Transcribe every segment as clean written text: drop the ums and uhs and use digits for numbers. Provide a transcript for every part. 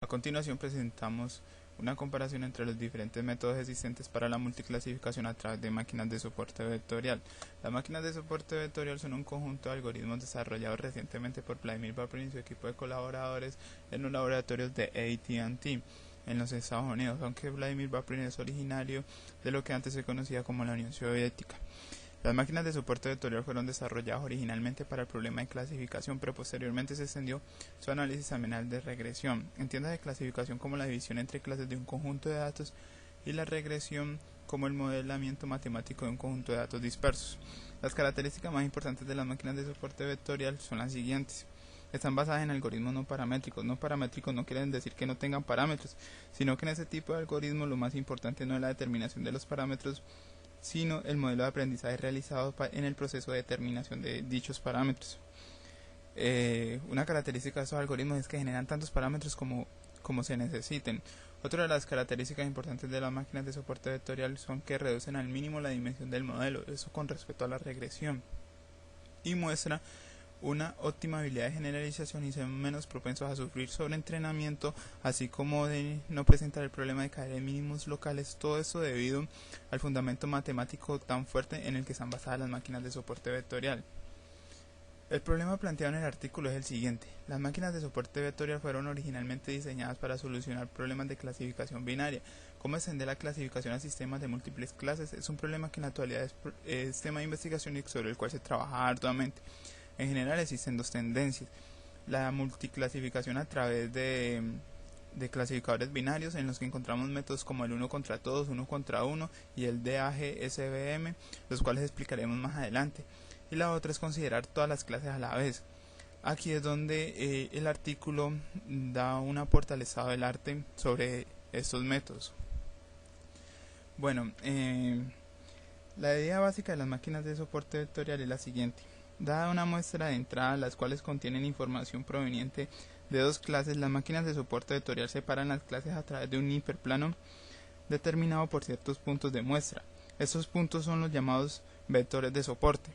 A continuación presentamos una comparación entre los diferentes métodos existentes para la multiclasificación a través de máquinas de soporte vectorial. Las máquinas de soporte vectorial son un conjunto de algoritmos desarrollados recientemente por Vladimir Paprin y su equipo de colaboradores en los laboratorios de AT&T en los Estados Unidos, aunque Vladimir Paprin es originario de lo que antes se conocía como la Unión Soviética. Las máquinas de soporte vectorial fueron desarrolladas originalmente para el problema de clasificación, pero posteriormente se extendió su análisis también al de regresión. Entienda de clasificación como la división entre clases de un conjunto de datos y la regresión como el modelamiento matemático de un conjunto de datos dispersos. Las características más importantes de las máquinas de soporte vectorial son las siguientes. Están basadas en algoritmos no paramétricos. No paramétricos no quieren decir que no tengan parámetros, sino que en ese tipo de algoritmos lo más importante no es la determinación de los parámetros, sino el modelo de aprendizaje realizado en el proceso de determinación de dichos parámetros. Una característica de estos algoritmos es que generan tantos parámetros como se necesiten. Otra de las características importantes de las máquinas de soporte vectorial son que reducen al mínimo la dimensión del modelo, eso con respecto a la regresión, y muestra una óptima habilidad de generalización y son menos propensos a sufrir sobreentrenamiento, así como de no presentar el problema de caer en mínimos locales, todo eso debido al fundamento matemático tan fuerte en el que están basadas las máquinas de soporte vectorial. El problema planteado en el artículo es el siguiente. Las máquinas de soporte vectorial fueron originalmente diseñadas para solucionar problemas de clasificación binaria. ¿Cómo extender la clasificación a sistemas de múltiples clases? Es un problema que en la actualidad es tema de investigación y sobre el cual se trabaja arduamente. En general existen dos tendencias: la multiclasificación a través de clasificadores binarios, en los que encontramos métodos como el uno contra todos, uno contra uno y el DAG-SVM, los cuales explicaremos más adelante. Y la otra es considerar todas las clases a la vez. Aquí es donde el artículo da un aporte al estado del arte sobre estos métodos. Bueno, la idea básica de las máquinas de soporte vectorial es la siguiente. Dada una muestra de entrada, las cuales contienen información proveniente de dos clases, las máquinas de soporte vectorial separan las clases a través de un hiperplano determinado por ciertos puntos de muestra. Estos puntos son los llamados vectores de soporte.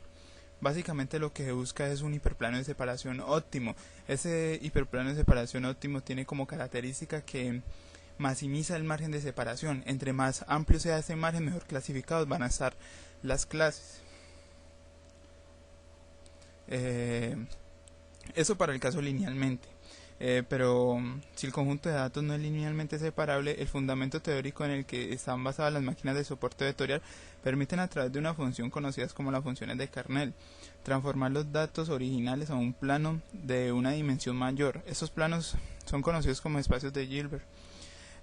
Básicamente lo que se busca es un hiperplano de separación óptimo. Ese hiperplano de separación óptimo tiene como característica que maximiza el margen de separación. Entre más amplio sea ese margen, mejor clasificados van a estar las clases. Eso para el caso linealmente, pero si el conjunto de datos no es linealmente separable, el fundamento teórico en el que están basadas las máquinas de soporte vectorial permiten, a través de una función conocida como las funciones de kernel, transformar los datos originales a un plano de una dimensión mayor. Estos planos son conocidos como espacios de Hilbert.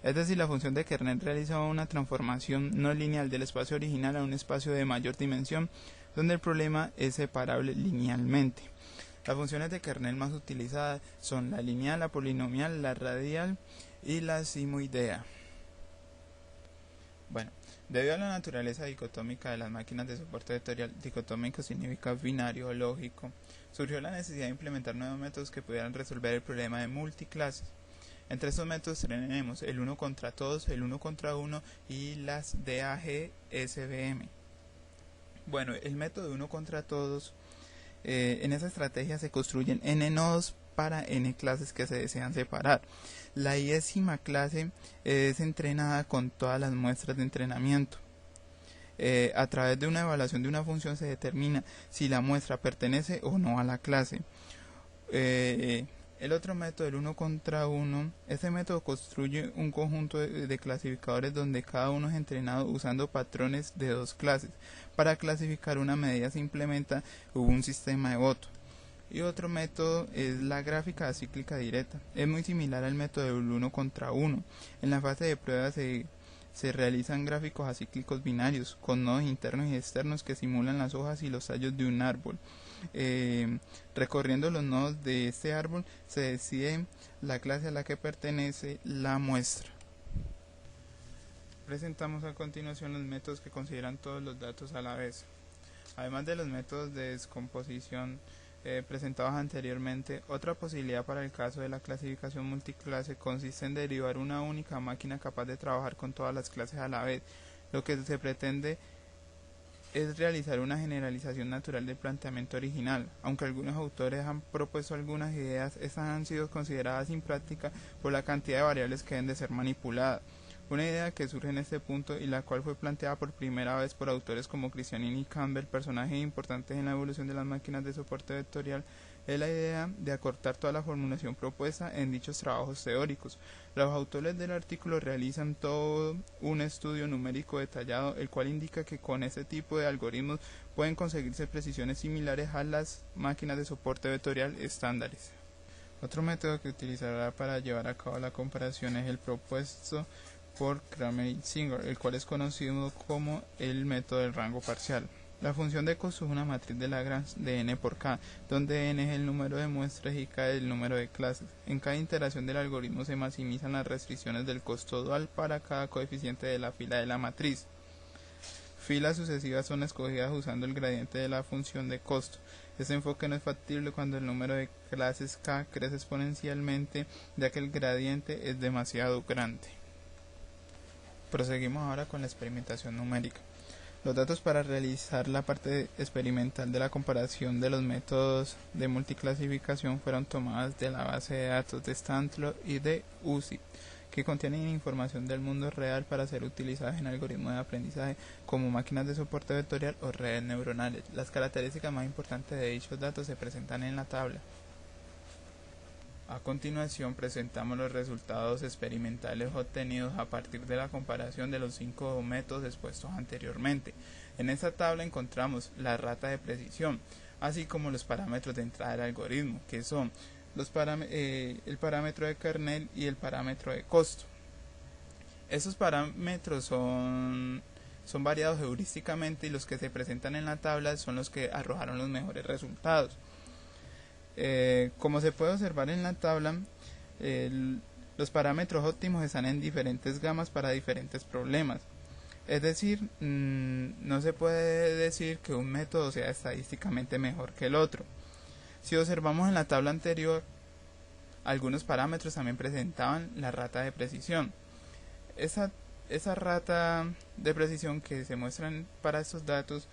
Es decir, la función de kernel realiza una transformación no lineal del espacio original a un espacio de mayor dimensión, donde el problema es separable linealmente. Las funciones de kernel más utilizadas son la lineal, la polinomial, la radial y la simoidea. Bueno, debido a la naturaleza dicotómica de las máquinas de soporte vectorial, dicotómico significa binario o lógico, surgió la necesidad de implementar nuevos métodos que pudieran resolver el problema de multiclases. Entre estos métodos tenemos el uno contra todos, el uno contra uno y las DAG-SVM. Bueno, el método de uno contra todos, en esa estrategia se construyen n nodos para n clases que se desean separar. La 10ª clase es entrenada con todas las muestras de entrenamiento. A través de una evaluación de una función se determina si la muestra pertenece o no a la clase. El otro método, el uno contra uno, este método construye un conjunto de clasificadores donde cada uno es entrenado usando patrones de dos clases. Para clasificar una medida se implementa un sistema de voto. Y otro método es la gráfica acíclica directa. Es muy similar al método del uno contra uno. En la fase de prueba se realizan gráficos acíclicos binarios con nodos internos y externos que simulan las hojas y los tallos de un árbol. Recorriendo los nodos de este árbol se decide la clase a la que pertenece la muestra. Presentamos a continuación los métodos que consideran todos los datos a la vez. Además de los métodos de descomposición presentados anteriormente, otra posibilidad para el caso de la clasificación multiclase consiste en derivar una única máquina capaz de trabajar con todas las clases a la vez. Lo que se pretende es realizar una generalización natural del planteamiento original. Aunque algunos autores han propuesto algunas ideas, estas han sido consideradas imprácticas por la cantidad de variables que deben de ser manipuladas. Una idea que surge en este punto y la cual fue planteada por primera vez por autores como Christianini y Campbell, personajes importantes en la evolución de las máquinas de soporte vectorial, es la idea de acortar toda la formulación propuesta en dichos trabajos teóricos. Los autores del artículo realizan todo un estudio numérico detallado, el cual indica que con este tipo de algoritmos pueden conseguirse precisiones similares a las máquinas de soporte vectorial estándares. Otro método que utilizará para llevar a cabo la comparación es el propuesto por Kramer y Singer, el cual es conocido como el método del rango parcial. La función de costo es una matriz de Lagrange de n por k, donde n es el número de muestras y k es el número de clases. En cada iteración del algoritmo se maximizan las restricciones del costo dual para cada coeficiente de la fila de la matriz. Filas sucesivas son escogidas usando el gradiente de la función de costo. Este enfoque no es factible cuando el número de clases k crece exponencialmente, ya que el gradiente es demasiado grande. Proseguimos ahora con la experimentación numérica. Los datos para realizar la parte experimental de la comparación de los métodos de multiclasificación fueron tomadas de la base de datos de Stanford y de UC, que contienen información del mundo real para ser utilizadas en algoritmos de aprendizaje como máquinas de soporte vectorial o redes neuronales. Las características más importantes de dichos datos se presentan en la tabla. A continuación presentamos los resultados experimentales obtenidos a partir de la comparación de los 5 métodos expuestos anteriormente. En esta tabla encontramos la rata de precisión, así como los parámetros de entrada del algoritmo, que son el parámetro de kernel y el parámetro de costo. Estos parámetros son variados heurísticamente y los que se presentan en la tabla son los que arrojaron los mejores resultados. Como se puede observar en la tabla, los parámetros óptimos están en diferentes gamas para diferentes problemas. Es decir, no se puede decir que un método sea estadísticamente mejor que el otro. Si observamos en la tabla anterior, algunos parámetros también presentaban la rata de precisión. Esa rata de precisión que se muestran para estos datos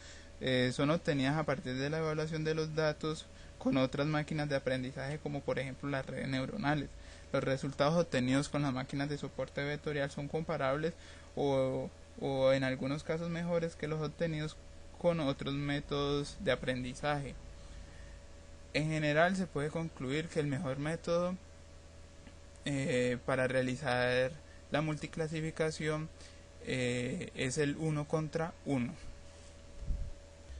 son obtenidas a partir de la evaluación de los datos con otras máquinas de aprendizaje como por ejemplo las redes neuronales. Los resultados obtenidos con las máquinas de soporte vectorial son comparables o en algunos casos mejores que los obtenidos con otros métodos de aprendizaje. En general se puede concluir que el mejor método para realizar la multiclasificación es el 1 contra 1.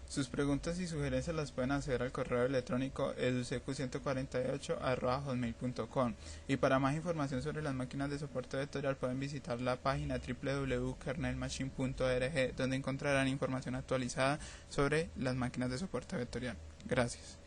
Sus preguntas y sugerencias las pueden hacer al correo electrónico edusecu148@hotmail.com y para más información sobre las máquinas de soporte vectorial pueden visitar la página www.kernelmachine.org, donde encontrarán información actualizada sobre las máquinas de soporte vectorial. Gracias.